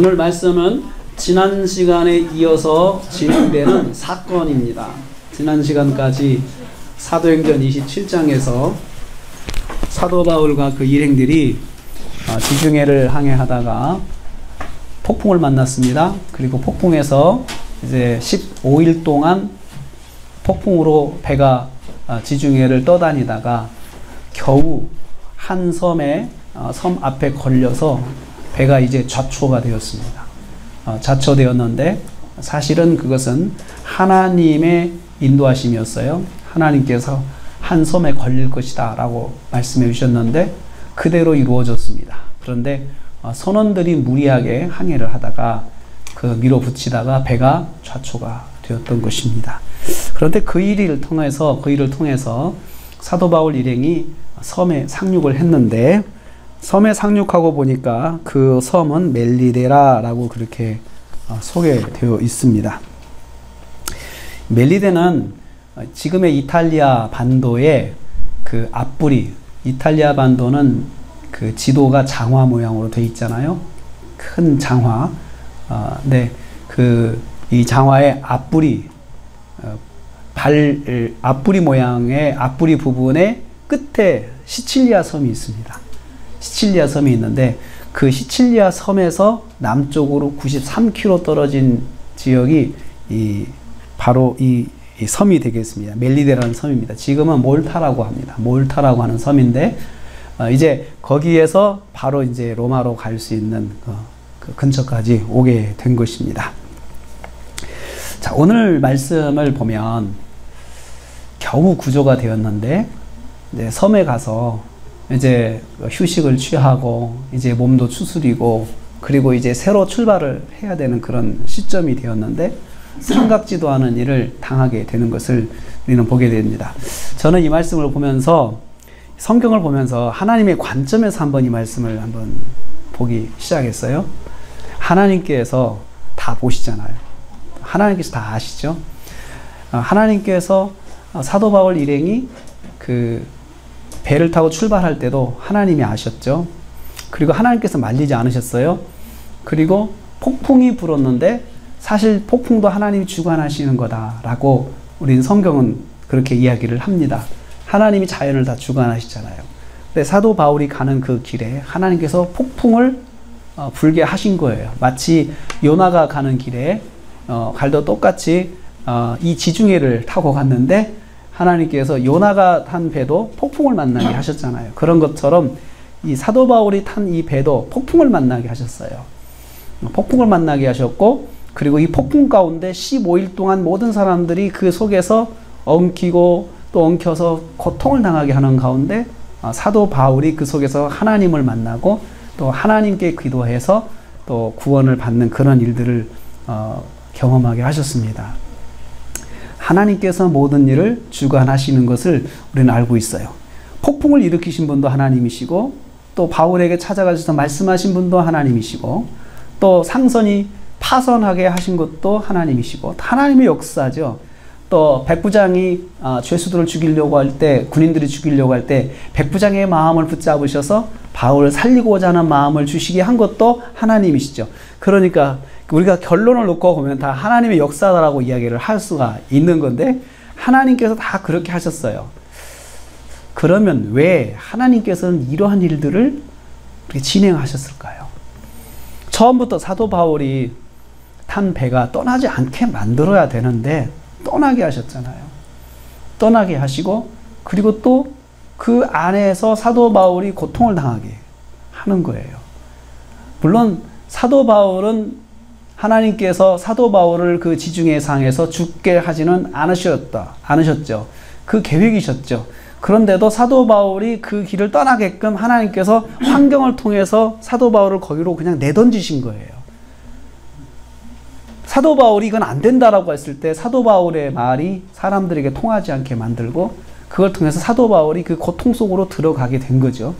오늘 말씀은 지난 시간에 이어서 진행되는 사건입니다. 지난 시간까지 사도행전 27장에서 사도 바울과 그 일행들이 지중해를 항해하다가 폭풍을 만났습니다. 그리고 폭풍에서 이제 15일 동안 폭풍으로 배가 지중해를 떠다니다가 겨우 한 섬에 섬 앞에 걸려서 배가 이제 좌초가 되었습니다. 좌초되었는데 사실은 그것은 하나님의 인도하심이었어요. 하나님께서 한 섬에 걸릴 것이다 라고 말씀해 주셨는데 그대로 이루어졌습니다. 그런데 선원들이 무리하게 항해를 하다가 밀어붙이다가 배가 좌초가 되었던 것입니다. 그런데 그 일을 통해서 사도 바울 일행이 섬에 상륙을 했는데 섬에 상륙하고 보니까 그 섬은 멜리데라라고 그렇게 소개되어 있습니다. 멜리데는 지금의 이탈리아 반도의 그 앞부리, 이탈리아 반도는 그 지도가 장화 모양으로 되어 있잖아요. 큰 장화. 네, 이 장화의 앞부리, 앞부리 모양의 앞부리 부분의 끝에 시칠리아 섬이 있습니다. 시칠리아 섬이 있는데 그 시칠리아 섬에서 남쪽으로 93km 떨어진 지역이 바로 이 섬이 되겠습니다. 멜리데라는 섬입니다. 지금은 몰타라고 합니다. 몰타라고 하는 섬인데 이제 거기에서 바로 이제 로마로 갈 수 있는 그 근처까지 오게 된 것입니다. 자, 오늘 말씀을 보면 겨우 구조가 되었는데 이제 섬에 가서 이제 휴식을 취하고 이제 몸도 추스리고 그리고 이제 새로 출발을 해야 되는 그런 시점이 되었는데 생각지도 않은 일을 당하게 되는 것을 우리는 보게 됩니다. 저는 이 말씀을 보면서 성경을 보면서 하나님의 관점에서 한번 이 말씀을 한번 보기 시작했어요. 하나님께서 다 보시잖아요. 하나님께서 다 아시죠? 하나님께서 사도 바울 일행이 배를 타고 출발할 때도 하나님이 아셨죠. 그리고 하나님께서 말리지 않으셨어요. 그리고 폭풍이 불었는데 사실 폭풍도 하나님이 주관하시는 거다라고 우리는 성경은 그렇게 이야기를 합니다. 하나님이 자연을 다 주관하시잖아요. 근데 사도 바울이 가는 그 길에 하나님께서 폭풍을 불게 하신 거예요. 마치 요나가 가는 길에 갈도 똑같이 이 지중해를 타고 갔는데 하나님께서 요나가 탄 배도 폭풍을 만나게 하셨잖아요. 그런 것처럼 이 사도 바울이 탄 이 배도 폭풍을 만나게 하셨어요. 폭풍을 만나게 하셨고 그리고 이 폭풍 가운데 15일 동안 모든 사람들이 그 속에서 엉키고 또 엉켜서 고통을 당하게 하는 가운데 사도 바울이 그 속에서 하나님을 만나고 또 하나님께 기도해서 또 구원을 받는 그런 일들을 경험하게 하셨습니다. 하나님께서 모든 일을 주관하시는 것을 우리는 알고 있어요. 폭풍을 일으키신 분도 하나님이시고 또 바울에게 찾아가셔서 말씀하신 분도 하나님이시고 또 상선이 파선하게 하신 것도 하나님이시고 하나님의 역사죠. 또 백부장이 죄수들을 죽이려고 할 때 군인들이 죽이려고 할 때 백부장의 마음을 붙잡으셔서 바울을 살리고자 하는 마음을 주시게 한 것도 하나님이시죠. 그러니까 우리가 결론을 놓고 보면 다 하나님의 역사다라고 이야기를 할 수가 있는 건데 하나님께서 다 그렇게 하셨어요. 그러면 왜 하나님께서는 이러한 일들을 진행하셨을까요? 처음부터 사도 바울이 탄 배가 떠나지 않게 만들어야 되는데 떠나게 하셨잖아요. 떠나게 하시고 그리고 또 그 안에서 사도 바울이 고통을 당하게 하는 거예요. 물론 사도 바울은 하나님께서 사도 바울을 그 지중해 상에서 죽게 하지는 않으셨죠. 그 계획이셨죠. 그런데도 사도 바울이 그 길을 떠나게끔 하나님께서 환경을 통해서 사도 바울을 거기로 그냥 내던지신 거예요. 사도 바울이 이건 안 된다라고 했을 때 사도 바울의 말이 사람들에게 통하지 않게 만들고 그걸 통해서 사도 바울이 그 고통 속으로 들어가게 된 거죠.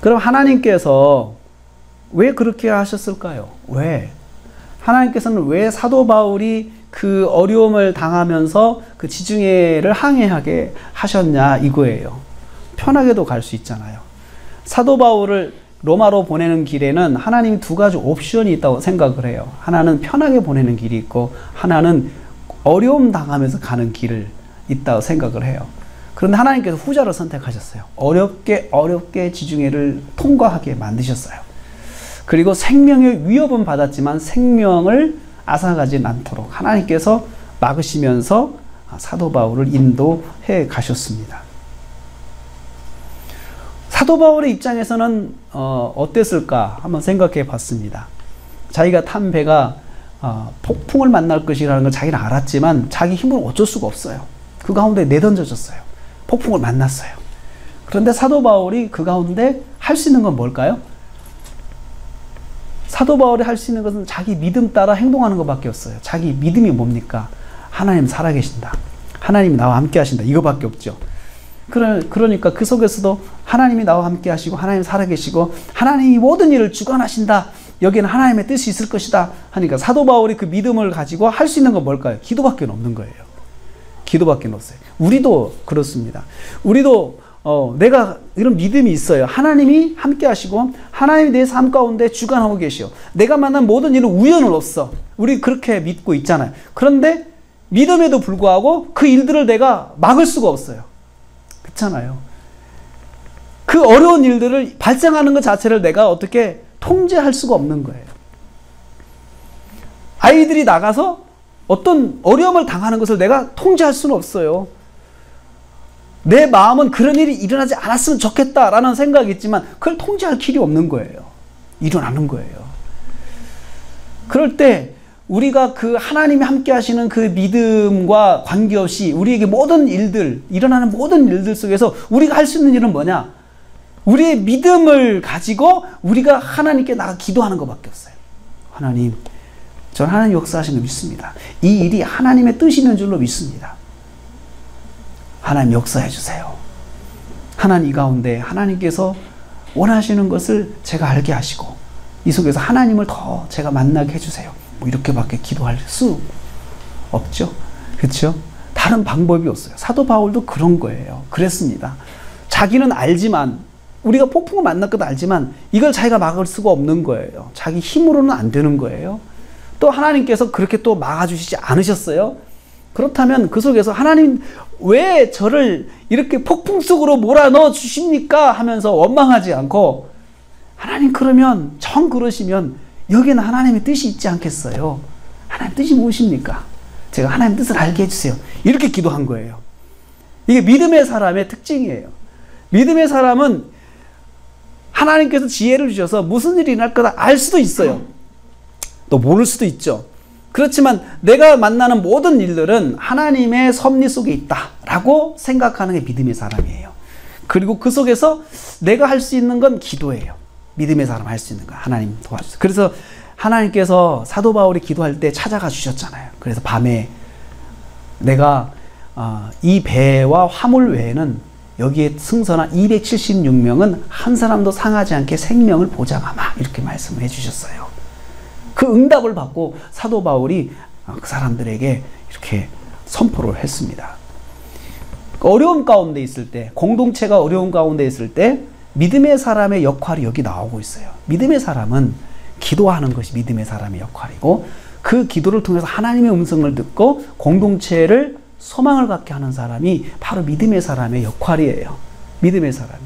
그럼 하나님께서 왜 그렇게 하셨을까요? 왜? 하나님께서는 왜 사도 바울이 그 어려움을 당하면서 그 지중해를 항해하게 하셨냐 이거예요. 편하게도 갈 수 있잖아요. 사도 바울을 로마로 보내는 길에는 하나님이 두 가지 옵션이 있다고 생각을 해요. 하나는 편하게 보내는 길이 있고 하나는 어려움 당하면서 가는 길을 있다고 생각을 해요. 그런데 하나님께서 후자를 선택하셨어요. 어렵게 지중해를 통과하게 만드셨어요. 그리고 생명의 위협은 받았지만 생명을 앗아가지 않도록 하나님께서 막으시면서 사도 바울을 인도해 가셨습니다. 사도 바울의 입장에서는 어땠을까 한번 생각해 봤습니다. 자기가 탄 배가 폭풍을 만날 것이라는 걸 자기는 알았지만 자기 힘으로 어쩔 수가 없어요. 그 가운데 내던져졌어요. 폭풍을 만났어요. 그런데 사도 바울이 그 가운데 할 수 있는 건 뭘까요? 사도 바울이 할 수 있는 것은 자기 믿음 따라 행동하는 것밖에 없어요. 자기 믿음이 뭡니까? 하나님 살아계신다. 하나님이 나와 함께 하신다. 이거밖에 없죠. 그러니까 그 속에서도 하나님이 나와 함께 하시고 하나님 살아계시고 하나님이 모든 일을 주관하신다. 여기에는 하나님의 뜻이 있을 것이다. 하니까 사도 바울이 그 믿음을 가지고 할 수 있는 건 뭘까요? 기도밖에 없는 거예요. 기도밖에 없어요. 우리도 그렇습니다. 우리도 내가 이런 믿음이 있어요. 하나님이 함께 하시고 하나님이 내 삶 가운데 주관하고 계시오. 내가 만난 모든 일은 우연은 없어. 우리 그렇게 믿고 있잖아요. 그런데 믿음에도 불구하고 그 일들을 내가 막을 수가 없어요. 그렇잖아요. 그 어려운 일들을 발생하는 것 자체를 내가 어떻게 통제할 수가 없는 거예요. 아이들이 나가서 어떤 어려움을 당하는 것을 내가 통제할 수는 없어요. 내 마음은 그런 일이 일어나지 않았으면 좋겠다라는 생각이 있지만 그걸 통제할 길이 없는 거예요. 일어나는 거예요. 그럴 때 우리가 그 하나님이 함께 하시는 그 믿음과 관계없이 우리에게 모든 일들, 일어나는 모든 일들 속에서 우리가 할 수 있는 일은 뭐냐? 우리의 믿음을 가지고 우리가 하나님께 나가 기도하는 것밖에 없어요. 하나님, 저는 하나님 역사하시는 걸 믿습니다. 이 일이 하나님의 뜻이 있는 줄로 믿습니다. 하나님 역사해 주세요. 하나님 이 가운데 하나님께서 원하시는 것을 제가 알게 하시고 이 속에서 하나님을 더 제가 만나게 해주세요. 뭐 이렇게밖에 기도할 수 없죠. 그렇죠? 다른 방법이 없어요. 사도 바울도 그런 거예요. 그랬습니다. 자기는 알지만 우리가 폭풍을 만날 것도 알지만 이걸 자기가 막을 수가 없는 거예요. 자기 힘으로는 안 되는 거예요. 또 하나님께서 그렇게 또 막아주시지 않으셨어요. 그렇다면 그 속에서 하나님 왜 저를 이렇게 폭풍 속으로 몰아넣어 주십니까? 하면서 원망하지 않고 하나님 그러면 정 그러시면 여기는 하나님의 뜻이 있지 않겠어요? 하나님 뜻이 무엇입니까? 제가 하나님 뜻을 알게 해주세요. 이렇게 기도한 거예요. 이게 믿음의 사람의 특징이에요. 믿음의 사람은 하나님께서 지혜를 주셔서 무슨 일이 일어날 거다 알 수도 있어요. 또 모를 수도 있죠. 그렇지만 내가 만나는 모든 일들은 하나님의 섭리 속에 있다라고 생각하는 게 믿음의 사람이에요. 그리고 그 속에서 내가 할 수 있는 건 기도예요. 믿음의 사람 할 수 있는 거 하나님 도와주세요. 그래서 하나님께서 사도 바울이 기도할 때 찾아가 주셨잖아요. 그래서 밤에 내가 이 배와 화물 외에는 여기에 승선한 276명은 한 사람도 상하지 않게 생명을 보장하마 이렇게 말씀을 해주셨어요. 그 응답을 받고 사도 바울이 그 사람들에게 이렇게 선포를 했습니다. 어려움 가운데 있을 때, 공동체가 어려움 가운데 있을 때 믿음의 사람의 역할이 여기 나오고 있어요. 믿음의 사람은 기도하는 것이 믿음의 사람의 역할이고 그 기도를 통해서 하나님의 음성을 듣고 공동체를 소망을 갖게 하는 사람이 바로 믿음의 사람의 역할이에요. 믿음의 사람이.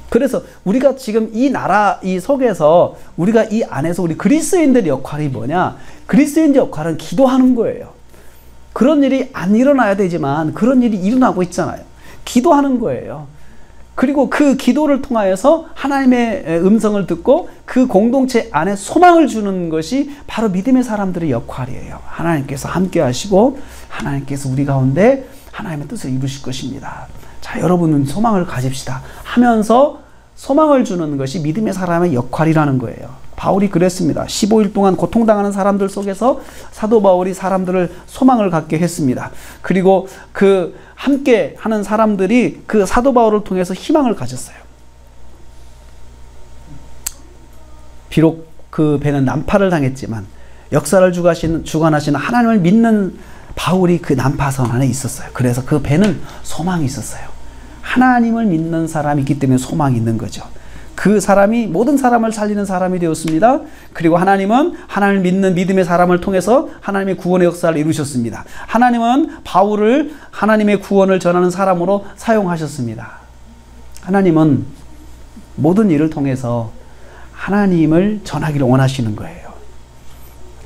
그래서 우리가 지금 이 나라 이 속에서 우리가 이 안에서 우리 그리스도인들의 역할이 뭐냐? 그리스도인의 역할은 기도하는 거예요. 그런 일이 안 일어나야 되지만 그런 일이 일어나고 있잖아요. 기도하는 거예요. 그리고 그 기도를 통하여서 하나님의 음성을 듣고 그 공동체 안에 소망을 주는 것이 바로 믿음의 사람들의 역할이에요. 하나님께서 함께 하시고 하나님께서 우리 가운데 하나님의 뜻을 이루실 것입니다. 자, 여러분은 소망을 가집시다 하면서 소망을 주는 것이 믿음의 사람의 역할이라는 거예요. 바울이 그랬습니다. 15일 동안 고통당하는 사람들 속에서 사도 바울이 사람들을 소망을 갖게 했습니다. 그리고 그 함께 하는 사람들이 그 사도 바울을 통해서 희망을 가졌어요. 비록 그 배는 난파를 당했지만 역사를 주관하시는 하나님을 믿는 바울이 그 난파선 안에 있었어요. 그래서 그 배는 소망이 있었어요. 하나님을 믿는 사람이 있기 때문에 소망이 있는 거죠. 그 사람이 모든 사람을 살리는 사람이 되었습니다. 그리고 하나님은 하나님을 믿는 믿음의 사람을 통해서 하나님의 구원의 역사를 이루셨습니다. 하나님은 바울을 하나님의 구원을 전하는 사람으로 사용하셨습니다. 하나님은 모든 일을 통해서 하나님을 전하기를 원하시는 거예요.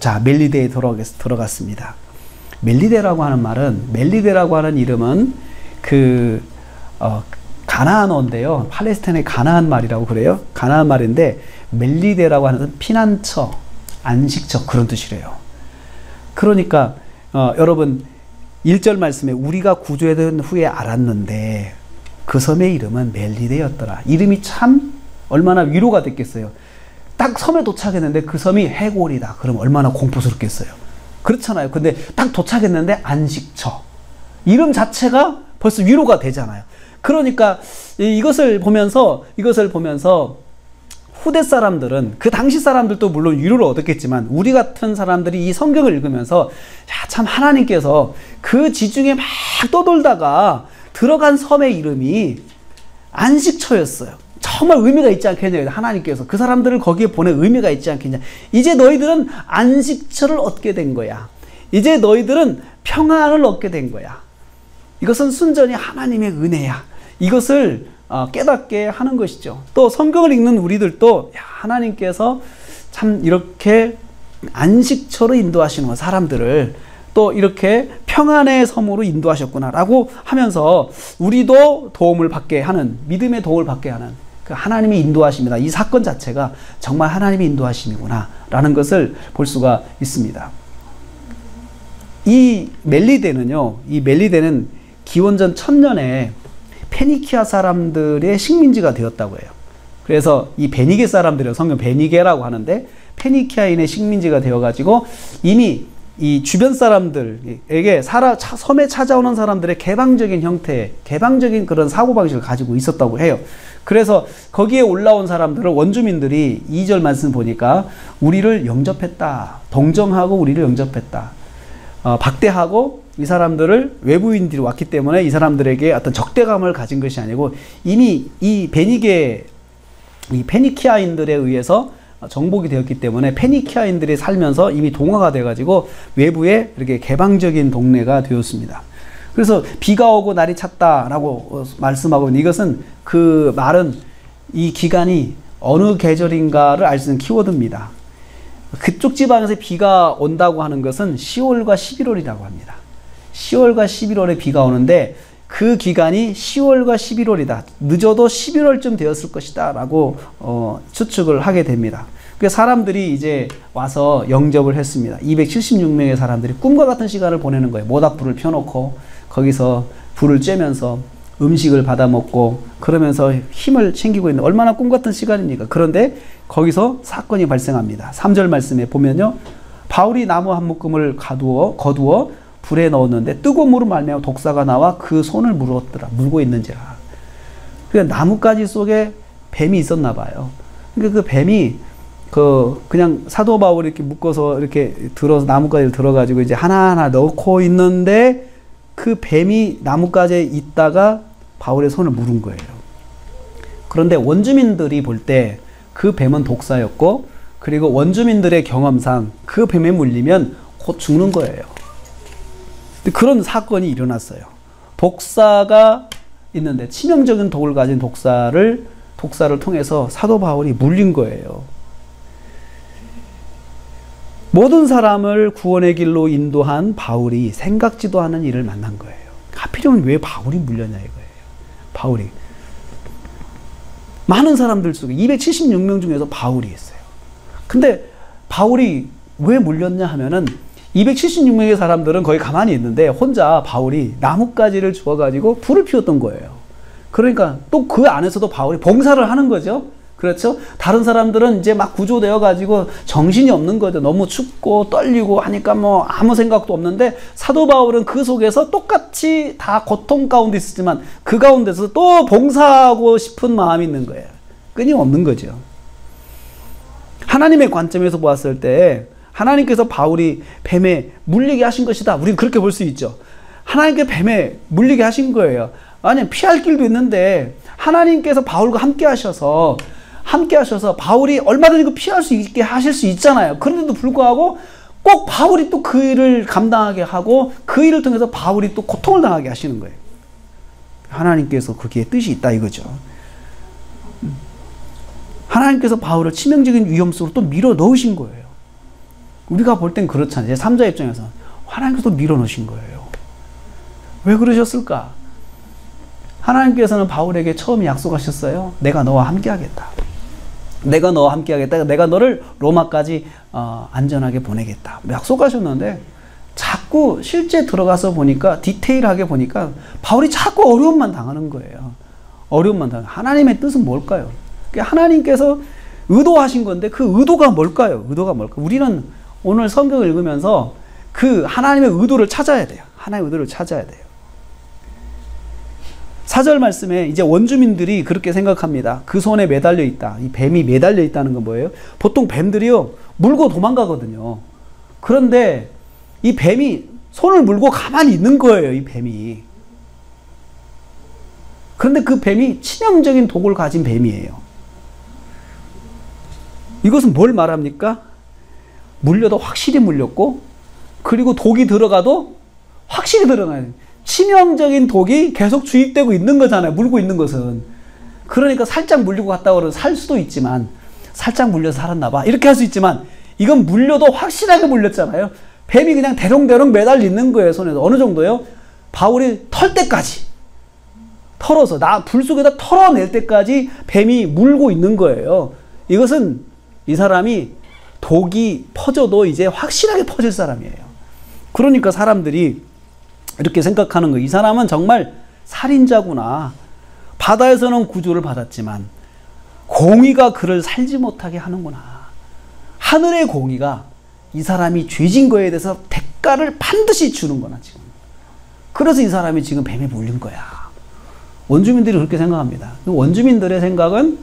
자, 멜리데에 들어갔습니다. 멜리데라고 하는 말은, 멜리데라고 하는 이름은 가나안어인데요. 팔레스타인의 가나안 말이라고 그래요. 가나안 말인데, 멜리데라고 하는 것은 피난처, 안식처, 그런 뜻이래요. 그러니까 여러분 1절 말씀에 우리가 구조된 후에 알았는데 그 섬의 이름은 멜리데였더라. 이름이 참 얼마나 위로가 됐겠어요. 딱 섬에 도착했는데 그 섬이 해골이다. 그럼 얼마나 공포스럽겠어요. 그렇잖아요. 근데 딱 도착했는데 안식처. 이름 자체가 벌써 위로가 되잖아요. 그러니까 이것을 보면서 후대 사람들은, 그 당시 사람들도 물론 위로를 얻었겠지만 우리 같은 사람들이 이 성경을 읽으면서 야, 참 하나님께서 그 지중해 막 떠돌다가 들어간 섬의 이름이 안식처였어요. 정말 의미가 있지 않겠냐. 하나님께서 그 사람들을 거기에 보낸 의미가 있지 않겠냐. 이제 너희들은 안식처를 얻게 된 거야. 이제 너희들은 평안을 얻게 된 거야. 이것은 순전히 하나님의 은혜야. 이것을 깨닫게 하는 것이죠. 또 성경을 읽는 우리들도 야, 하나님께서 참 이렇게 안식처로 인도하시는 사람들을 또 이렇게 평안의 섬으로 인도하셨구나 라고 하면서 우리도 도움을 받게 하는, 믿음의 도움을 받게 하는 그 하나님의 인도하심이다. 이 사건 자체가 정말 하나님의 인도하심이구나 라는 것을 볼 수가 있습니다. 이 멜리데는 기원전 1000년에 페니키아 사람들의 식민지가 되었다고 해요. 그래서 이 베니게 사람들이요, 성경 베니게라고 하는데 페니키아인의 식민지가 되어가지고 이미 이 주변 사람들에게 섬에 찾아오는 사람들의 개방적인 형태, 개방적인 그런 사고방식을 가지고 있었다고 해요. 그래서 거기에 올라온 사람들을 원주민들이 2절 말씀 보니까 우리를 영접했다. 동정하고 우리를 영접했다. 박대하고 이 사람들을, 외부인들이 왔기 때문에 이 사람들에게 어떤 적대감을 가진 것이 아니고 이미 이 페니키아인들에 의해서 정복이 되었기 때문에 페니키아인들이 살면서 이미 동화가 돼가지고 외부에 이렇게 개방적인 동네가 되었습니다. 그래서 비가 오고 날이 찼다라고 말씀하고 있는 이것은, 그 말은 이 기간이 어느 계절인가를 알 수 있는 키워드입니다. 그쪽 지방에서 비가 온다고 하는 것은 10월과 11월이라고 합니다. 10월과 11월에 비가 오는데 그 기간이 10월과 11월이다. 늦어도 11월쯤 되었을 것이다 라고 추측을 하게 됩니다. 그래서 사람들이 이제 와서 영접을 했습니다. 276명의 사람들이 꿈과 같은 시간을 보내는 거예요. 모닥불을 펴놓고 거기서 불을 쬐면서 음식을 받아 먹고 그러면서 힘을 챙기고 있는, 얼마나 꿈 같은 시간입니까? 그런데 거기서 사건이 발생합니다. 3절 말씀에 보면요, 바울이 나무 한 묶음을 거두어 불에 넣었는데 뜨거운 물을 말미암아 독사가 나와 그 손을 물었더라. 물고 있는지라. 그러니까 나뭇가지 속에 뱀이 있었나 봐요. 그러니까 그 뱀이 그냥 사도 바울이 이렇게 묶어서 이렇게 들어서 나뭇가지를 들어가지고 이제 하나하나 넣고 있는데 그 뱀이 나뭇가지에 있다가 바울의 손을 물은 거예요. 그런데 원주민들이 볼 때 그 뱀은 독사였고, 그리고 원주민들의 경험상 그 뱀에 물리면 곧 죽는 거예요. 그런 사건이 일어났어요. 독사가 있는데 치명적인 독을 가진 독사를 통해서 사도 바울이 물린 거예요. 모든 사람을 구원의 길로 인도한 바울이 생각지도 않은 일을 만난 거예요. 하필이면 왜 바울이 물렸냐 이거예요. 바울이. 많은 사람들 속에 276명 중에서 바울이 있어요. 근데 바울이 왜 물렸냐 하면은 276명의 사람들은 거의 가만히 있는데 혼자 바울이 나뭇가지를 주워가지고 불을 피웠던 거예요. 그러니까 또 그 안에서도 바울이 봉사를 하는 거죠. 그렇죠? 다른 사람들은 이제 막 구조되어가지고 정신이 없는 거죠. 너무 춥고 떨리고 하니까 뭐 아무 생각도 없는데 사도 바울은 그 속에서 똑같이 다 고통 가운데 있었지만 그 가운데서 또 봉사하고 싶은 마음이 있는 거예요. 끊임없는 거죠. 하나님의 관점에서 보았을 때 하나님께서 바울이 뱀에 물리게 하신 것이다. 우리는 그렇게 볼 수 있죠. 하나님께 뱀에 물리게 하신 거예요. 아니, 피할 길도 있는데 하나님께서 바울과 함께 하셔서 함께 하셔서 바울이 얼마든지 그 피할 수 있게 하실 수 있잖아요. 그런데도 불구하고 꼭 바울이 또 그 일을 감당하게 하고 그 일을 통해서 바울이 또 고통을 당하게 하시는 거예요. 하나님께서 거기에 뜻이 있다 이거죠. 하나님께서 바울을 치명적인 위험 속으로 또 밀어 넣으신 거예요. 우리가 볼 땐 그렇잖아요. 제 3자 입장에서 하나님께서 밀어 넣으신 거예요. 왜 그러셨을까? 하나님께서는 바울에게 처음 약속하셨어요. 내가 너와 함께 하겠다. 내가 너와 함께 하겠다. 내가 너를 로마까지 안전하게 보내겠다. 약속하셨는데 자꾸 실제 들어가서 보니까 디테일하게 보니까 바울이 자꾸 어려움만 당하는 거예요. 어려움만 당하는. 하나님의 뜻은 뭘까요? 하나님께서 의도하신 건데 그 의도가 뭘까요? 의도가 뭘까? 우리는 오늘 성경을 읽으면서 그 하나님의 의도를 찾아야 돼요. 하나님의 의도를 찾아야 돼요. 4절 말씀에 이제 원주민들이 그렇게 생각합니다. 그 손에 매달려 있다. 이 뱀이 매달려 있다는 건 뭐예요? 보통 뱀들이요, 물고 도망가거든요. 그런데 이 뱀이 손을 물고 가만히 있는 거예요, 이 뱀이. 그런데 그 뱀이 치명적인 독을 가진 뱀이에요. 이것은 뭘 말합니까? 물려도 확실히 물렸고, 그리고 독이 들어가도 확실히 들어가요. 치명적인 독이 계속 주입되고 있는 거잖아요. 물고 있는 것은. 그러니까 살짝 물리고 갔다 오면 살 수도 있지만, 살짝 물려서 살았나 봐. 이렇게 할 수 있지만, 이건 물려도 확실하게 물렸잖아요. 뱀이 그냥 대롱대롱 매달려 있는 거예요, 손에서. 어느 정도요? 바울이 털 때까지. 털어서, 불 속에다 털어낼 때까지 뱀이 물고 있는 거예요. 이것은 이 사람이 독이 퍼져도 이제 확실하게 퍼질 사람이에요. 그러니까 사람들이 이렇게 생각하는 거예요. 이 사람은 정말 살인자구나. 바다에서는 구조를 받았지만 공의가 그를 살지 못하게 하는구나. 하늘의 공의가 이 사람이 죄진 거에 대해서 대가를 반드시 주는구나 지금. 그래서 이 사람이 지금 뱀에 물린 거야. 원주민들이 그렇게 생각합니다. 원주민들의 생각은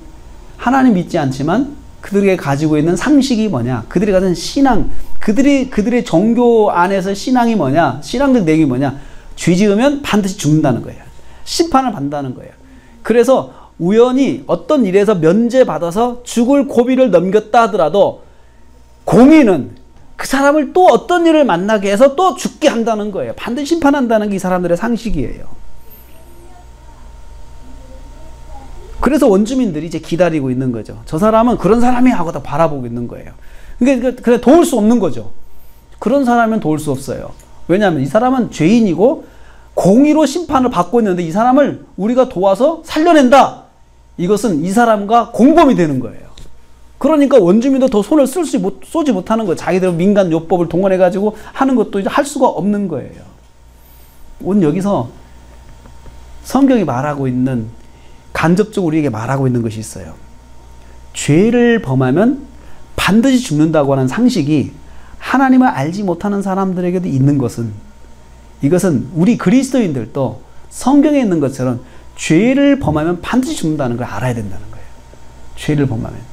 하나님 믿지 않지만 그들에게 가지고 있는 상식이 뭐냐, 그들이 가진 신앙, 그들의 종교 안에서 신앙이 뭐냐, 신앙적 내용이 뭐냐, 죄 지으면 반드시 죽는다는 거예요. 심판을 받는다는 거예요. 그래서 우연히 어떤 일에서 면제받아서 죽을 고비를 넘겼다 하더라도 공의는 그 사람을 또 어떤 일을 만나게 해서 또 죽게 한다는 거예요. 반드시 심판한다는 게 이 사람들의 상식이에요. 그래서 원주민들이 이제 기다리고 있는 거죠. 저 사람은 그런 사람이 하고 다 바라보고 있는 거예요. 그러니까 그래 도울 수 없는 거죠. 그런 사람은 도울 수 없어요. 왜냐하면 이 사람은 죄인이고 공의로 심판을 받고 있는데 이 사람을 우리가 도와서 살려낸다. 이것은 이 사람과 공범이 되는 거예요. 그러니까 원주민도 더 손을 쏘지 못하는 거예요. 자기들 민간 요법을 동원해가지고 하는 것도 이제 할 수가 없는 거예요. 오늘 여기서 성경이 말하고 있는, 간접적으로 우리에게 말하고 있는 것이 있어요. 죄를 범하면 반드시 죽는다고 하는 상식이 하나님을 알지 못하는 사람들에게도 있는 것은, 이것은 우리 그리스도인들도 성경에 있는 것처럼 죄를 범하면 반드시 죽는다는 걸 알아야 된다는 거예요. 죄를 범하면.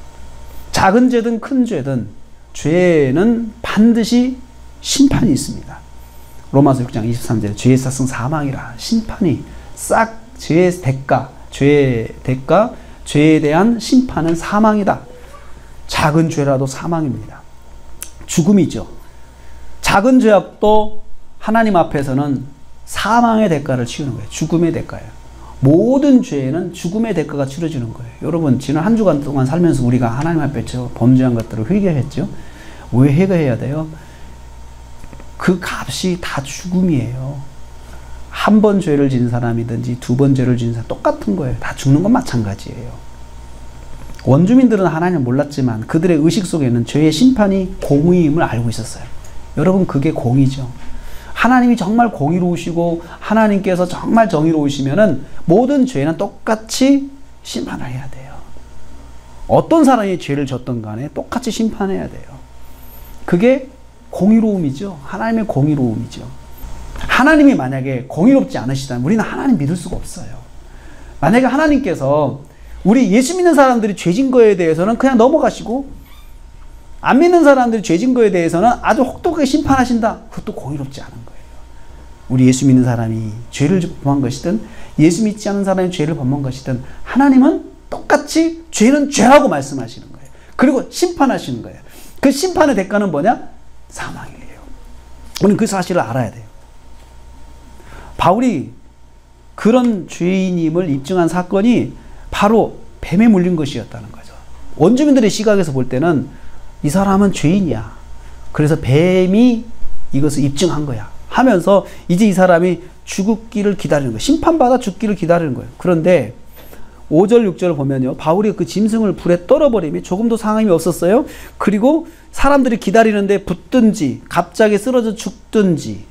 작은 죄든 큰 죄든 죄는 반드시 심판이 있습니다. 로마서 6장 23절 죄의 싹은 사망이라. 심판이 싹, 죄의 대가, 죄에 대한 심판은 사망이다. 작은 죄라도 사망입니다. 죽음이죠. 작은 죄악도 하나님 앞에서는 사망의 대가를 치르는 거예요. 죽음의 대가예요. 모든 죄에는 죽음의 대가가 치러지는 거예요. 여러분, 지난 한 주간 동안 살면서 우리가 하나님 앞에 범죄한 것들을 회개했죠. 왜 회개해야 돼요? 그 값이 다 죽음이에요. 한 번 죄를 지은 사람이든지 두 번 죄를 지은 사람 똑같은 거예요. 다 죽는 건 마찬가지예요. 원주민들은 하나님을 몰랐지만 그들의 의식 속에는 죄의 심판이 공의임을 알고 있었어요. 여러분, 그게 공의죠. 하나님이 정말 공의로우시고 하나님께서 정말 정의로우시면은 모든 죄는 똑같이 심판을 해야 돼요. 어떤 사람이 죄를 졌던 간에 똑같이 심판해야 돼요. 그게 공의로움이죠. 하나님의 공의로움이죠. 하나님이 만약에 공의롭지 않으시다면 우리는 하나님 믿을 수가 없어요. 만약에 하나님께서 우리 예수 믿는 사람들이 죄진 거에 대해서는 그냥 넘어가시고 안 믿는 사람들이 죄진 거에 대해서는 아주 혹독하게 심판하신다. 그것도 공의롭지 않은 거예요. 우리 예수 믿는 사람이 죄를 범한 것이든 예수 믿지 않은 사람이 죄를 범한 것이든 하나님은 똑같이 죄는 죄라고 말씀하시는 거예요. 그리고 심판하시는 거예요. 그 심판의 대가는 뭐냐? 사망이에요. 우리는 그 사실을 알아야 돼요. 바울이 그런 죄인임을 입증한 사건이 바로 뱀에 물린 것이었다는 거죠. 원주민들의 시각에서 볼 때는 이 사람은 죄인이야. 그래서 뱀이 이것을 입증한 거야 하면서 이제 이 사람이 죽기를 기다리는 거예요. 심판받아 죽기를 기다리는 거예요. 그런데 5절 6절을 보면요, 바울이 그 짐승을 불에 떨어버림이 조금도 상함이 없었어요. 그리고 사람들이 기다리는데 붙든지 갑자기 쓰러져 죽든지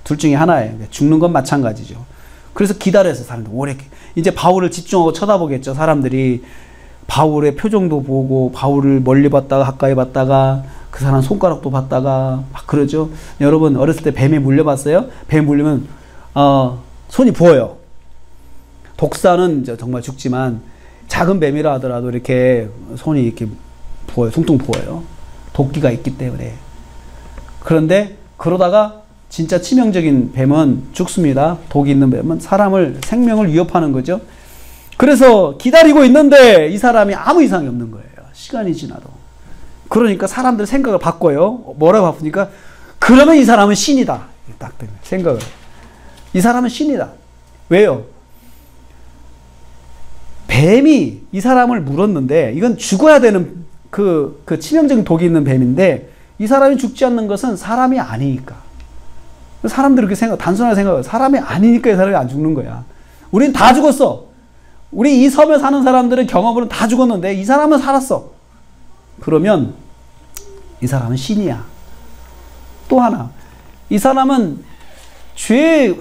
둘 중에 하나예요. 죽는 건 마찬가지죠. 그래서 기다려서 사람들 오래, 이제 바울을 집중하고 쳐다보겠죠. 사람들이 바울의 표정도 보고 바울을 멀리 봤다가 가까이 봤다가 그 사람 손가락도 봤다가 막 그러죠. 여러분 어렸을 때 뱀에 물려봤어요? 뱀에 물리면 손이 부어요. 독사는 정말 죽지만 작은 뱀이라 하더라도 이렇게 손이 이렇게 부어요. 통통 부어요. 도끼가 있기 때문에. 그런데 그러다가 진짜 치명적인 뱀은 죽습니다. 독이 있는 뱀은 사람을 생명을 위협하는 거죠. 그래서 기다리고 있는데 이 사람이 아무 이상이 없는 거예요. 시간이 지나도. 그러니까 사람들 생각을 바꿔요. 뭐라고 바꾸니까 그러면 이 사람은 신이다. 딱 생각을. 이 사람은 신이다. 왜요? 뱀이 이 사람을 물었는데 이건 죽어야 되는 그 치명적인 독이 있는 뱀인데 이 사람이 죽지 않는 것은 사람이 아니니까. 사람들이 그렇게 단순하게 생각해요. 사람이 아니니까 이 사람이 안 죽는 거야. 우린 다 죽었어. 우리 이 섬에 사는 사람들은 경험으로는 다 죽었는데 이 사람은 살았어. 그러면 이 사람은 신이야. 또 하나, 이 사람은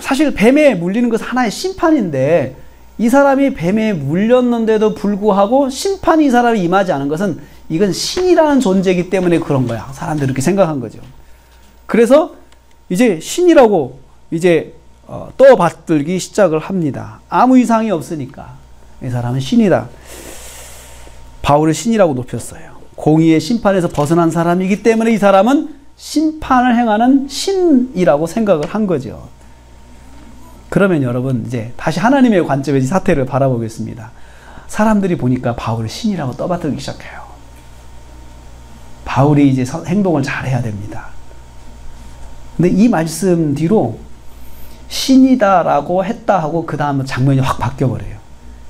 사실 뱀에 물리는 것은 하나의 심판인데 이 사람이 뱀에 물렸는데도 불구하고 심판이 이 사람이 임하지 않은 것은 이건 신이라는 존재이기 때문에 그런 거야. 사람들이 이렇게 생각한 거죠. 그래서 이제 신이라고 이제 떠받들기 시작을 합니다. 아무 이상이 없으니까 이 사람은 신이다. 바울을 신이라고 높였어요. 공의의 심판에서 벗어난 사람이기 때문에 이 사람은 심판을 행하는 신이라고 생각을 한 거죠. 그러면 여러분 이제 다시 하나님의 관점에서 이 사태를 바라보겠습니다. 사람들이 보니까 바울을 신이라고 떠받들기 시작해요. 바울이 이제 행동을 잘해야 됩니다. 근데 이 말씀 뒤로 신이다라고 했다 하고 그 다음 장면이 확 바뀌어버려요.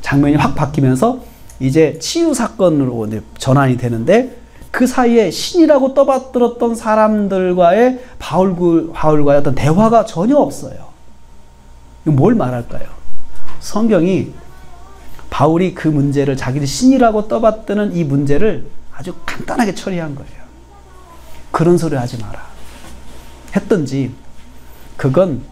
장면이 확 바뀌면서 이제 치유 사건으로 전환이 되는데 그 사이에 신이라고 떠받들었던 사람들과의 바울과의 어떤 대화가 전혀 없어요. 이거 뭘 말할까요? 성경이 바울이 그 문제를 자기를 신이라고 떠받드는 이 문제를 아주 간단하게 처리한 거예요. 그런 소리 하지 마라. 했던지 그건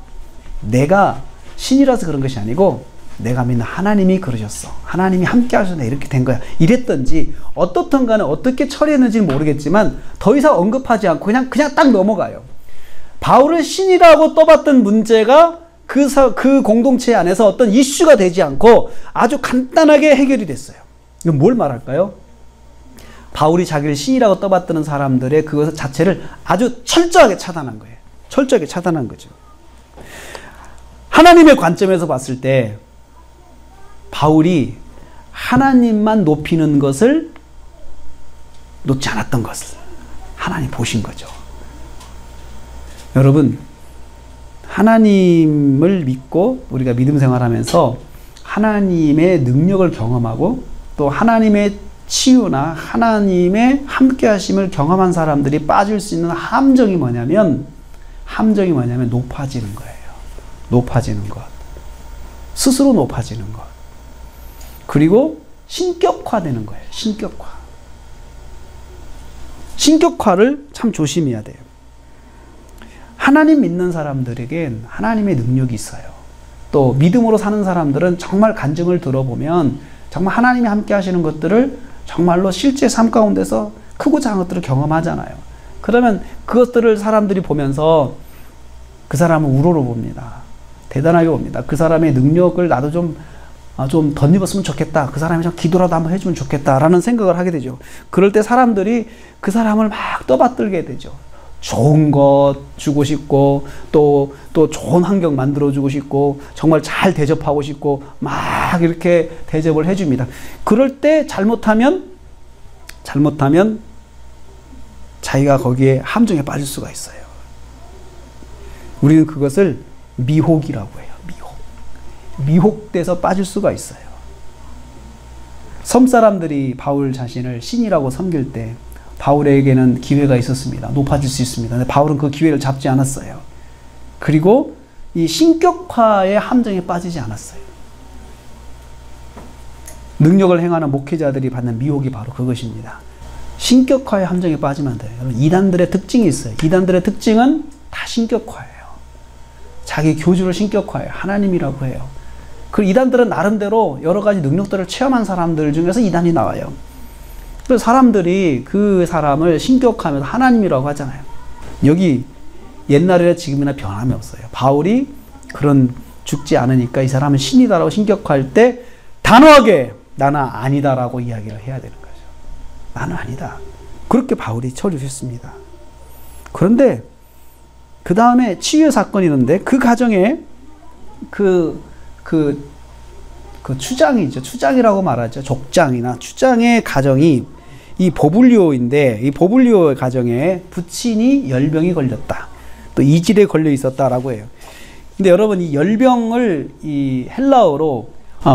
내가 신이라서 그런 것이 아니고 내가 믿는 하나님이 그러셨어. 하나님이 함께 하셔서 이렇게 된 거야. 이랬던지 어떻든 간에 어떻게 처리했는지는 모르겠지만 더 이상 언급하지 않고 그냥 딱 넘어가요. 바울을 신이라고 떠받던 문제가 그 공동체 안에서 어떤 이슈가 되지 않고 아주 간단하게 해결이 됐어요. 이건 뭘 말할까요? 바울이 자기를 신이라고 떠받드는 사람들의 그것 자체를 아주 철저하게 차단한 거예요. 철저하게 차단한 거죠. 하나님의 관점에서 봤을 때 바울이 하나님만 높이는 것을 놓지 않았던 것을 하나님 보신 거죠. 여러분, 하나님을 믿고 우리가 믿음 생활하면서 하나님의 능력을 경험하고 또 하나님의 치유나 하나님의 함께 하심을 경험한 사람들이 빠질 수 있는 함정이 뭐냐면 높아지는 거예요. 높아지는 것. 스스로 높아지는 것. 그리고 신격화되는 거예요. 신격화. 신격화를 참 조심해야 돼요. 하나님 믿는 사람들에겐 하나님의 능력이 있어요. 또 믿음으로 사는 사람들은 정말 간증을 들어보면 정말 하나님이 함께 하시는 것들을 정말로 실제 삶 가운데서 크고 작은 것들을 경험하잖아요. 그러면 그것들을 사람들이 보면서 그 사람을 우러러 봅니다. 대단하게 봅니다. 그 사람의 능력을 나도 좀 덧입었으면 좋겠다. 그 사람이 좀 기도라도 한번 해주면 좋겠다라는 생각을 하게 되죠. 그럴 때 사람들이 그 사람을 막 떠받들게 되죠. 좋은 것 주고 싶고 또 좋은 환경 만들어주고 싶고 정말 잘 대접하고 싶고 막 이렇게 대접을 해줍니다. 그럴 때 잘못하면 자기가 거기에 함정에 빠질 수가 있어요. 우리는 그것을 미혹이라고 해요. 미혹돼서 빠질 수가 있어요. 섬 사람들이 바울 자신을 신이라고 섬길 때 바울에게는 기회가 있었습니다. 높아질 수 있습니다. 근데 바울은 그 기회를 잡지 않았어요. 그리고 이 신격화의 함정에 빠지지 않았어요. 능력을 행하는 목회자들이 받는 미혹이 바로 그것입니다. 신격화의 함정에 빠지면 안 돼요. 여러분, 이단들의 특징이 있어요. 이단들의 특징은 다 신격화예요. 자기 교주를 신격화해요. 하나님이라고 해요. 그 이단들은 나름대로 여러 가지 능력들을 체험한 사람들 중에서 이단이 나와요. 그래서 사람들이 그 사람을 신격화하면서 하나님이라고 하잖아요. 여기 옛날이나 지금이나 변함이 없어요. 바울이 그런 죽지 않으니까 이 사람은 신이다라고 신격화할 때 단호하게 나는 아니다라고 이야기를 해야 되는 거죠. 나는 아니다. 그렇게 바울이 처리했습니다. 그런데 그 다음에 치유의 사건이 있는데 그 가정에 그 추장이죠. 추장이라고 말하죠. 족장이나 추장의 가정이 이 보블리오인데 이 보블리오의 가정에 부친이 열병이 걸렸다. 또 이질에 걸려 있었다라고 해요. 근데 여러분 이 열병을 이 헬라어로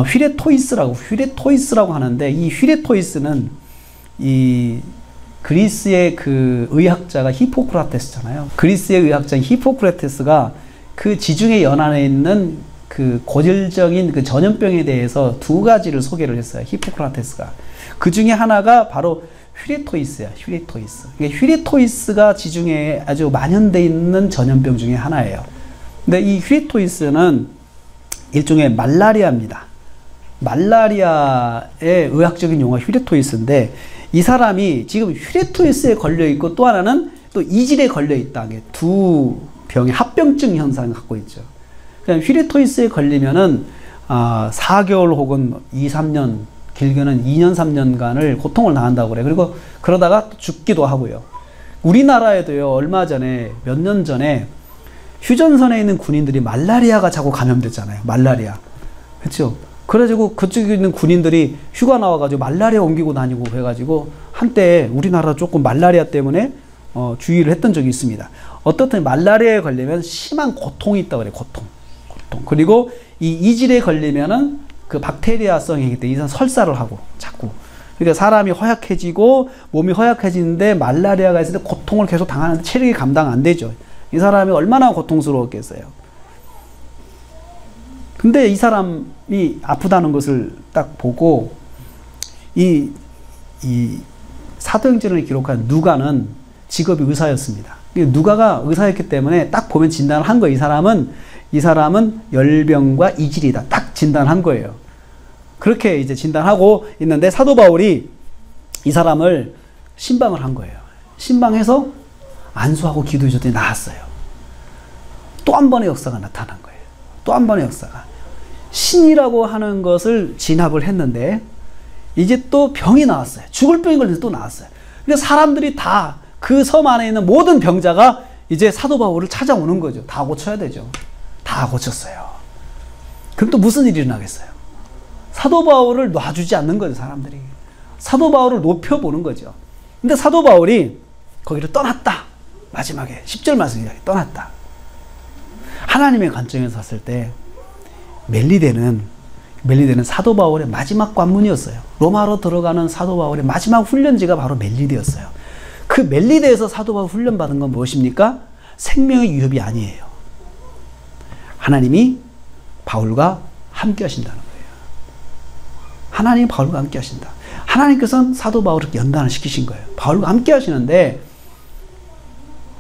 휘레토이스라고 하는데 이 휘레토이스는 이 그리스의 그 의학자가 히포크라테스잖아요. 그리스의 의학자인 히포크라테스가 그 지중해 연안에 있는 그 고질적인 그 전염병에 대해서 두 가지를 소개를 했어요. 히포크라테스가. 그 중에 하나가 바로 휘레토이스야. 휘레토이스. 휘레토이스가 지중해에 아주 만연되어 있는 전염병 중에 하나예요. 근데 이 휘레토이스는 일종의 말라리아입니다. 말라리아의 의학적인 용어가 휘레토이스인데 이 사람이 지금 휘레토이스에 걸려 있고 또 하나는 또 이질에 걸려 있다. 두 병의 합병증 현상을 갖고 있죠. 그냥 휘레토이스에 걸리면은 4개월 혹은 2, 3년 길게는 2년, 3년간을 고통을 당한다고 그래요. 그리고 그러다가 또 죽기도 하고요. 우리나라에도요, 얼마 전에, 몇 년 전에 휴전선에 있는 군인들이 말라리아가 자꾸 감염됐잖아요. 말라리아. 그렇죠? 그래가지고 그쪽에 있는 군인들이 휴가 나와가지고 말라리아 옮기고 다니고 해가지고 한때 우리나라 조금 말라리아 때문에 주의를 했던 적이 있습니다. 어떻든 말라리아에 걸리면 심한 고통이 있다고 그래요. 고통. 그리고 이 이질에 걸리면은 그 박테리아성이기 때문에 이상 설사를 하고 자꾸. 그러니까 사람이 허약해지고 몸이 허약해지는데 말라리아가 있을 때 고통을 계속 당하는데 체력이 감당 안 되죠. 이 사람이 얼마나 고통스러웠겠어요. 근데 이 사람이 아프다는 것을 딱 보고 이 사도행전을 기록한 누가는 직업이 의사였습니다. 누가가 의사였기 때문에 딱 보면 진단을 한 거예요. 이 사람은 열병과 이질이다. 딱 진단한 거예요. 그렇게 이제 진단하고 있는데 사도 바울이 이 사람을 신방을 한 거예요. 신방해서 안수하고 기도해 줬더니 나았어요. 또 한 번의 역사가 나타난 거예요. 또 한 번의 역사가. 신이라고 하는 것을 진압을 했는데 이제 또 병이 나왔어요. 죽을 병이 걸려서 또 나왔어요. 그러니까 사람들이 다 그 섬 안에 있는 모든 병자가 이제 사도 바울을 찾아오는 거죠. 다 고쳐야 되죠. 다 고쳤어요. 그럼 또 무슨 일이 일어나겠어요? 사도 바울을 놔주지 않는 거죠, 사람들이. 사도 바울을 높여보는 거죠. 근데 사도 바울이 거기를 떠났다. 마지막에 10절 말씀이 떠났다. 하나님의 관점에서 봤을 때 멜리데는 사도 바울의 마지막 관문이었어요. 로마로 들어가는 사도 바울의 마지막 훈련지가 바로 멜리데였어요. 그 멜리데에서 사도 바울 훈련받은 건 무엇입니까? 생명의 위협이 아니에요. 하나님이 바울과 함께 하신다는 거예요. 하나님이 바울과 함께 하신다. 하나님께서는 사도 바울을 연단을 시키신 거예요. 바울과 함께 하시는데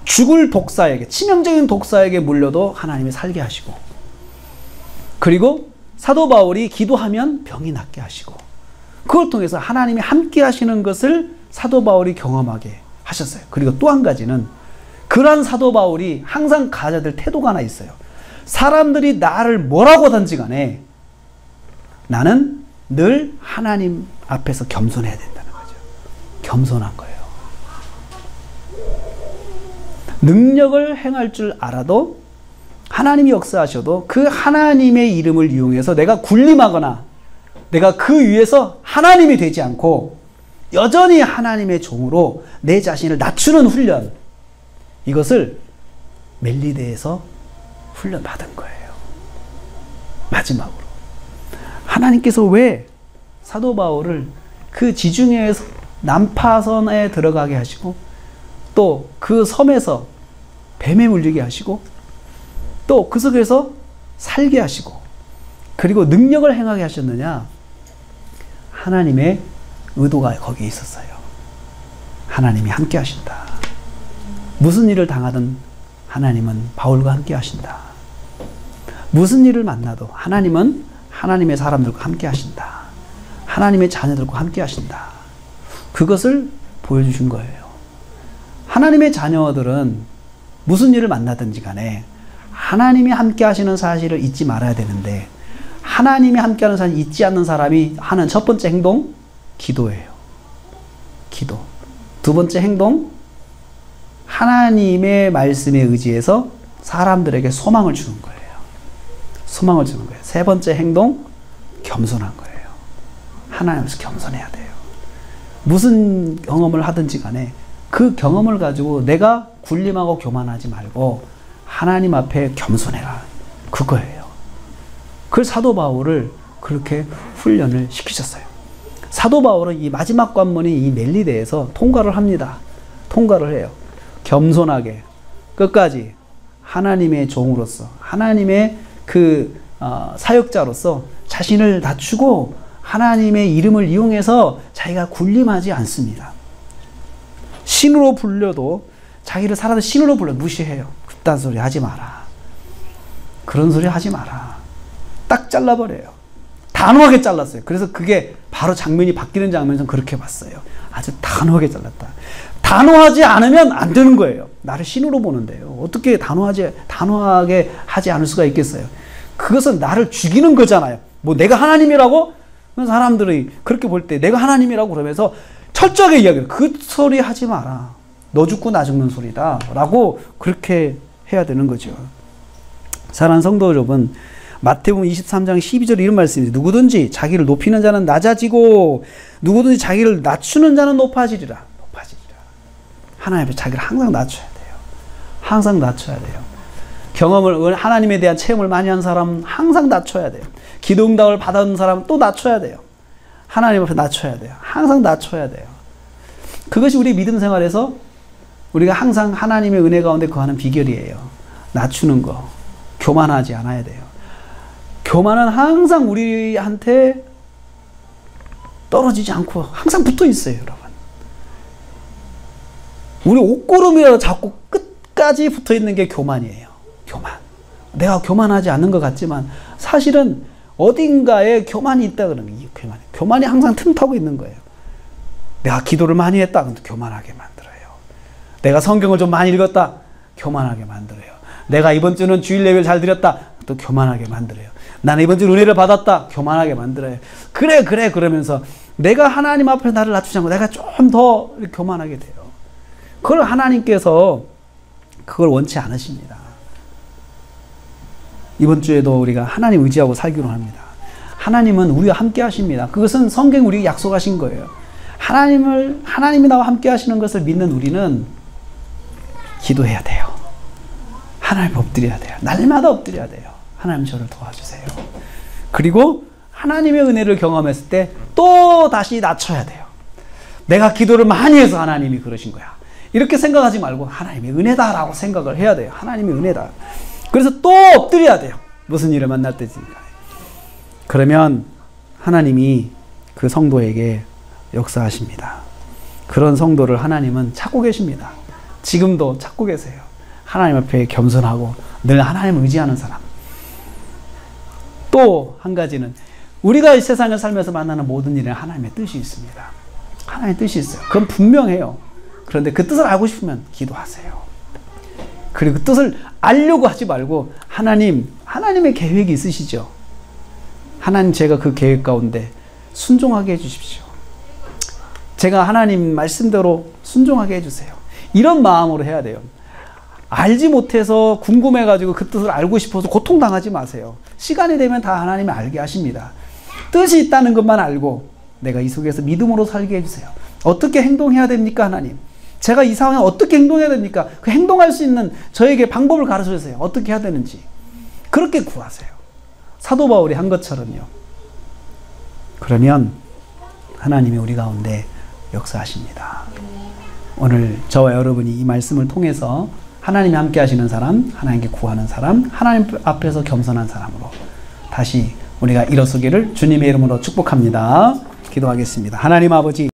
죽을 독사에게, 치명적인 독사에게 물려도 하나님이 살게 하시고, 그리고 사도 바울이 기도하면 병이 낫게 하시고, 그걸 통해서 하나님이 함께 하시는 것을 사도 바울이 경험하게 하셨어요. 그리고 또 한 가지는 그러한 사도 바울이 항상 가져야 될 태도가 하나 있어요. 사람들이 나를 뭐라고 하든지 간에 나는 늘 하나님 앞에서 겸손해야 된다는 거죠. 겸손한 거예요. 능력을 행할 줄 알아도 하나님이 역사하셔도 그 하나님의 이름을 이용해서 내가 군림하거나 내가 그 위에서 하나님이 되지 않고 여전히 하나님의 종으로 내 자신을 낮추는 훈련, 이것을 멜리데에서 훈련받은 거예요. 마지막으로 하나님께서 왜 사도 바울을 그 지중해 난파선에 들어가게 하시고 또 그 섬에서 뱀에 물리게 하시고 또 그 속에서 살게 하시고 그리고 능력을 행하게 하셨느냐? 하나님의 의도가 거기에 있었어요. 하나님이 함께 하신다. 무슨 일을 당하든 하나님은 바울과 함께 하신다. 무슨 일을 만나도 하나님은 하나님의 사람들과 함께 하신다. 하나님의 자녀들과 함께 하신다. 그것을 보여주신 거예요. 하나님의 자녀들은 무슨 일을 만나든지 간에 하나님이 함께 하시는 사실을 잊지 말아야 되는데 하나님이 함께 하는 사실을 잊지 않는 사람이 하는 첫 번째 행동, 기도예요. 기도. 두 번째 행동, 하나님의 말씀에 의지해서 사람들에게 소망을 주는 거예요. 소망을 주는 거예요. 세 번째 행동, 겸손한 거예요. 하나님 앞에서 겸손해야 돼요. 무슨 경험을 하든지 간에 그 경험을 가지고 내가 군림하고 교만하지 말고 하나님 앞에 겸손해라. 그거예요. 그 사도 바울을 그렇게 훈련을 시키셨어요. 사도 바울은 이 마지막 관문인 이 멜리데에서 통과를 합니다. 통과를 해요. 겸손하게 끝까지 하나님의 종으로서 하나님의 그 사역자로서 자신을 낮추고 하나님의 이름을 이용해서 자기가 군림하지 않습니다. 신으로 불려도 자기를 사람들 신으로 불러 무시해요. 그딴 소리 하지 마라. 그런 소리 하지 마라. 딱 잘라버려요. 단호하게 잘랐어요. 그래서 그게 바로 장면이 바뀌는 장면에서 그렇게 봤어요. 아주 단호하게 잘랐다. 단호하지 않으면 안 되는 거예요. 나를 신으로 보는데요. 어떻게 단호하게 하지 않을 수가 있겠어요. 그것은 나를 죽이는 거잖아요. 뭐 내가 하나님이라고? 사람들이 그렇게 볼 때 내가 하나님이라고 그러면서 철저하게 이야기해요. 그 소리 하지 마라. 너 죽고 나 죽는 소리다. 라고 그렇게 해야 되는 거죠. 사랑하는 성도 여러분, 마태복음 23장 12절 이런 말씀입니다. 누구든지 자기를 높이는 자는 낮아지고 누구든지 자기를 낮추는 자는 높아지리라. 높아지리라. 하나님 앞에 자기를 항상 낮춰야 돼요. 항상 낮춰야 돼요. 경험을, 하나님에 대한 체험을 많이 한 사람은 항상 낮춰야 돼요. 기도 응답을 받은 사람은 또 낮춰야 돼요. 하나님 앞에 낮춰야 돼요. 항상 낮춰야 돼요. 그것이 우리 믿음 생활에서 우리가 항상 하나님의 은혜 가운데 거하는 비결이에요. 낮추는 거. 교만하지 않아야 돼요. 교만은 항상 우리한테 떨어지지 않고 항상 붙어 있어요, 여러분. 우리 옷고름이라도 자꾸 끝까지 붙어 있는 게 교만이에요. 교만. 내가 교만하지 않는 것 같지만 사실은 어딘가에 교만이 있다 그러면 이게 교만이에요. 교만이 항상 틈타고 있는 거예요. 내가 기도를 많이 했다. 그럼 교만하게 만들어요. 내가 성경을 좀 많이 읽었다. 교만하게 만들어요. 내가 이번 주는 주일 예배를 잘 드렸다. 또 교만하게 만들어요. 나는 이번 주 은혜를 받았다. 교만하게 만들어요. 그래 그러면서 내가 하나님 앞에 나를 낮추지 않고 내가 좀 더 교만하게 돼요. 그걸 하나님께서 그걸 원치 않으십니다. 이번 주에도 우리가 하나님 의지하고 살기로 합니다. 하나님은 우리와 함께 하십니다. 그것은 성경 우리에게 약속하신 거예요. 하나님이 나와 함께 하시는 것을 믿는 우리는 기도해야 돼요. 하나님 엎드려야 돼요. 날마다 엎드려야 돼요. 하나님 저를 도와주세요. 그리고 하나님의 은혜를 경험했을 때 또 다시 낮춰야 돼요. 내가 기도를 많이 해서 하나님이 그러신 거야. 이렇게 생각하지 말고 하나님의 은혜다라고 생각을 해야 돼요. 하나님의 은혜다. 그래서 또 엎드려야 돼요. 무슨 일을 만날 때니까. 그러면 하나님이 그 성도에게 역사하십니다. 그런 성도를 하나님은 찾고 계십니다. 지금도 찾고 계세요. 하나님 앞에 겸손하고 늘 하나님을 의지하는 사람. 또 한 가지는 우리가 이 세상을 살면서 만나는 모든 일에 하나님의 뜻이 있습니다. 하나님의 뜻이 있어요. 그건 분명해요. 그런데 그 뜻을 알고 싶으면 기도하세요. 그리고 그 뜻을 알려고 하지 말고 하나님의 계획이 있으시죠. 하나님 제가 그 계획 가운데 순종하게 해주십시오. 제가 하나님 말씀대로 순종하게 해주세요. 이런 마음으로 해야 돼요. 알지 못해서 궁금해가지고 그 뜻을 알고 싶어서 고통당하지 마세요. 시간이 되면 다 하나님이 알게 하십니다. 뜻이 있다는 것만 알고 내가 이 속에서 믿음으로 살게 해주세요. 어떻게 행동해야 됩니까, 하나님? 제가 이 상황에 어떻게 행동해야 됩니까? 그 행동할 수 있는 저에게 방법을 가르쳐 주세요. 어떻게 해야 되는지. 그렇게 구하세요. 사도 바울이 한 것처럼요. 그러면 하나님이 우리 가운데 역사하십니다. 오늘 저와 여러분이 이 말씀을 통해서 하나님이 함께 하시는 사람, 하나님께 구하는 사람, 하나님 앞에서 겸손한 사람으로 다시 우리가 일어서기를 주님의 이름으로 축복합니다. 기도하겠습니다. 하나님 아버지,